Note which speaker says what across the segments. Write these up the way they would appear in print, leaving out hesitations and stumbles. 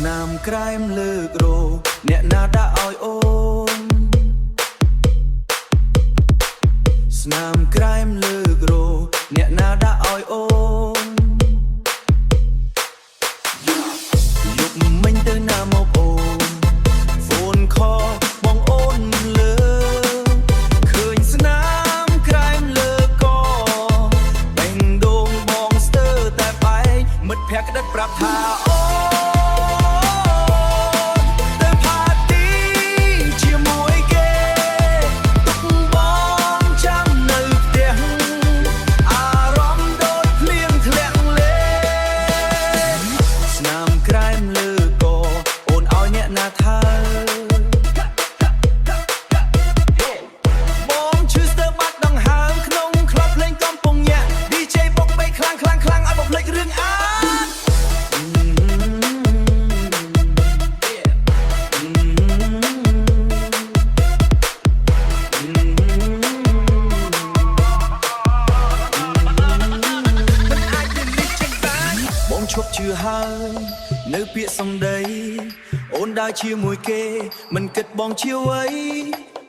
Speaker 1: ណាមក្រែមលើករោអ្នកណាដាក់ឲ្យអូនស្នាមក្រែមលើករោអ្នកណាដាក់ឲ្យអូនយប់មិញទៅណាមកអូនហ្វូនខបងអូនលើឃើញស្នាមក្រែមលើកបេងដូងបងស្ទើរតែបែកមិត្តភក្តិក្តិតប្រាប់ថាអូឈប់ជឿហើយនៅពាក្យសម្ដីអូនដើរជាមួយគេមិនគិតបងជាអ្វី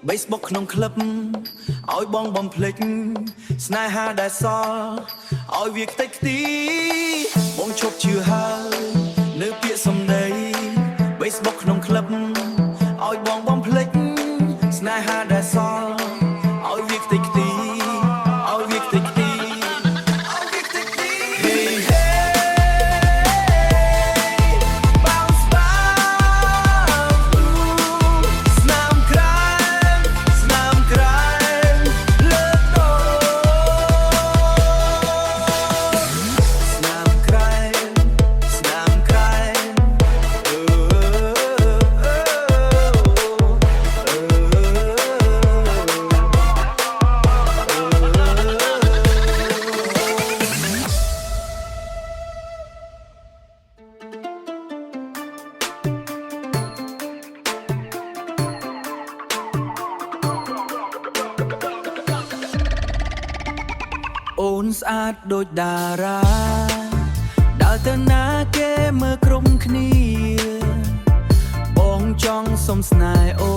Speaker 1: Facebook ក្នុងក្លឹបឲ្យបងបំភ្លេចស្នេហាដែលសល់ឲ្យវាខ្ទេចខ្ទីបងឈប់ជឿហើយនៅពាក្យសម្ដី Facebook ក្នុងក្លឹបឲ្យបងបំភ្លេចស្នេហាដែលសល់ឲ្យវាខ្ទេចខ្ទីឲ្យវាខ្ទេចខ្ទីអូនស្អាតដូចតារាដើរទៅណាគេមើលក្រុមគ្នាបងចង់សុំស្នេហ៍អូ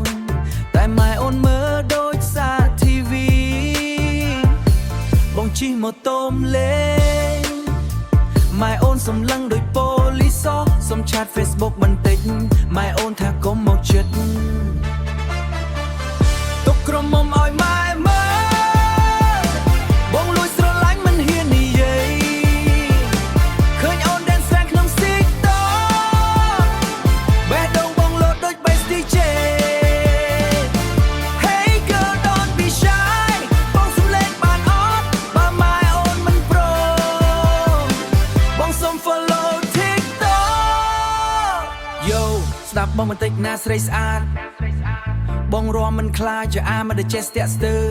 Speaker 1: នតែម៉ែអូនមើលដូចសា TV បងជិះម៉ូតូលេងម៉ែអូនសំឡឹងដូចប៉ូលីសសុំឆាត Facebook បន្តិចម៉ែអូនថាកុំមកជិតទុកក្រុមមុំឲ្យម៉ែមើលបងលួចស្រឡាញ់មិនហ៊ាននិយាយឃើញអូន dance ស្រាំក្នុង TikTok បេះដូងបងលោតដូច bass DJ Hey girl don't be shy បងសំលេងបានអត់បើម៉ែអូនមិនព្រមបងសុំ follow TikTok Yo ស្ដាប់បងបន្តិចណាស្រីស្អាតបងរាំមិនខ្លាចជាអាមិនដែលចេះស្ទាក់ស្ទើរ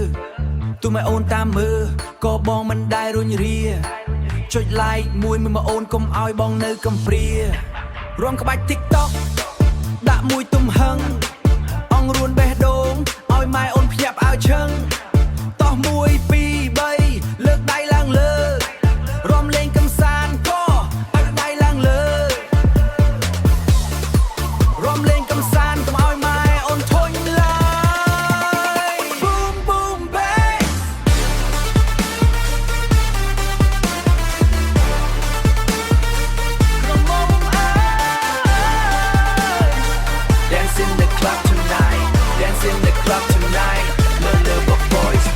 Speaker 1: ទូម៉ែអូនតាមមើលក៏បងមិនដែលរុញរាចុច like មួយមើលម៉ែអូនកុំឲ្យបងនៅកំព្រារាំក្បាច់ TikTok ដាក់មួយទំហឹងអង្រួនបេះដូងឲ្យម៉ែអូនភ្ញាក់ឲ្យឈឹងតោះ1 2 3លើកដៃឡើងលើរាំលេងកំសាន្តក៏ឲ្យដៃឡើងលើរាំលេងកំសាន្តកុំឲ្យម៉ែអូនធុញឡើយ Boom boom bass Come on Dance in the club tonight Dance in the club tonight Love boys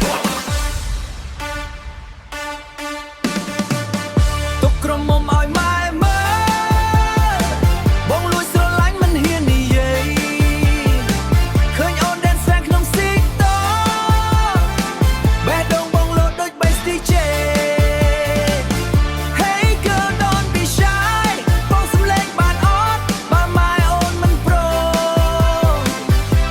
Speaker 1: ទុកក្រុមមុំឲ្យម៉ែមើលបងលួចស្រឡាញ់មិនហ៊ាននិយាយឃើញអូន dance ស្រាំក្នុង TikTok បេះដូងបងលោតដូច bass DJ Hey girl don't be shy បងសំលេងបានអត់បើម៉ែអូនមិនព្រម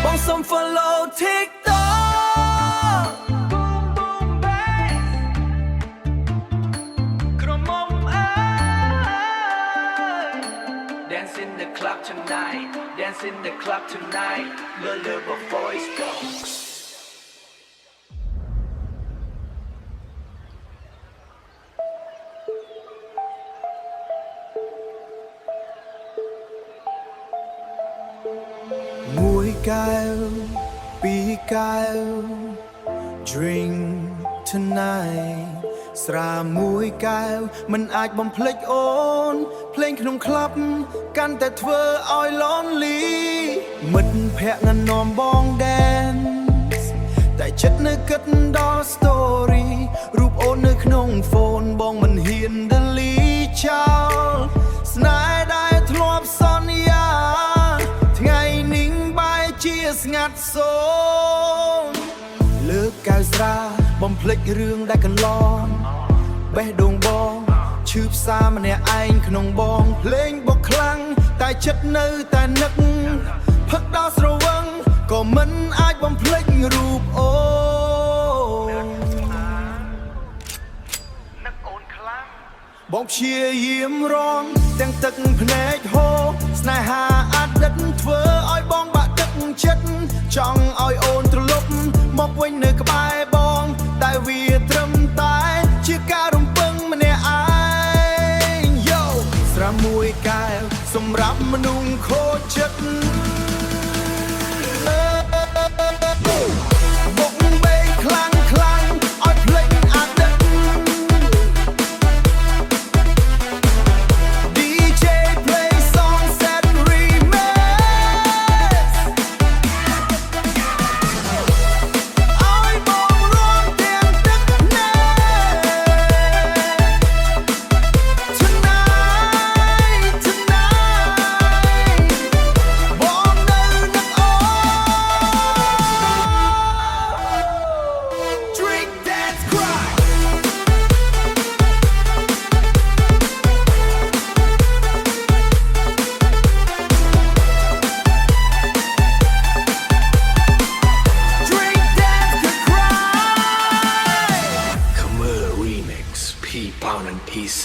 Speaker 1: បងសុំ follow TikTok Boom boom bass ក្រុមមុំអើយ Dance in the club tonight Dance in the club tonight Love voice go មួយកែវពីរកែវ Drink tonight ស្រាមួយកែវមិនអាចបំភ្លេចអូនភ្លេងក្នុងក្លាប់កាន់តែធ្វើឲ្យ lonely មិត្តភក្តិណែនាំបង dance តែចិត្តនៅគិតដល់ story រូបអូននៅក្នុងហ្វូនបងមិនហ៊ាន delete ចោលស្នេហ៍ដែលធ្លាប់សន្យាថ្ងៃនេះបែរជាស្ងាត់សូន្យលើកកៅស្រាបំភ្លេចរឿងដែលកន្លងបេះដូងបងឈឺផ្សាម្នាក់ឯងក្នុងបងភ្លេងបកខ្លាំងតែចិត្តនៅតែនឹកផឹកដល់ស្រវឹងក៏មិនអាចបំភ្លេចរូបអូននឹកអូនខ្លាំងបងព្យាយាមរងទាំងទឹកភ្នែកហូរស្នេហាអតីតធ្វើឲ្យបងបាក់ទឹកចិត្តចង់ឲ្យអូនត្រឡប់មកវិញនៅក្បែរបងតែវាត្រឹមតែជាការរំពឹងម្នាក់ឯងយោស្រាមួយកែវសម្រាប់មនុស្សខូចចិត្តបុកបីខ្លាំងខ្លាំងឲ្យភ្លេចអតីត DJ play song set remix ឲ្យបងរួមទាំងទឹកភ្នែក Tonight tonight បងនៅនឹកអូន Drink dance cry Drink dance to cry
Speaker 2: Khmer Remix, P Pound and PC.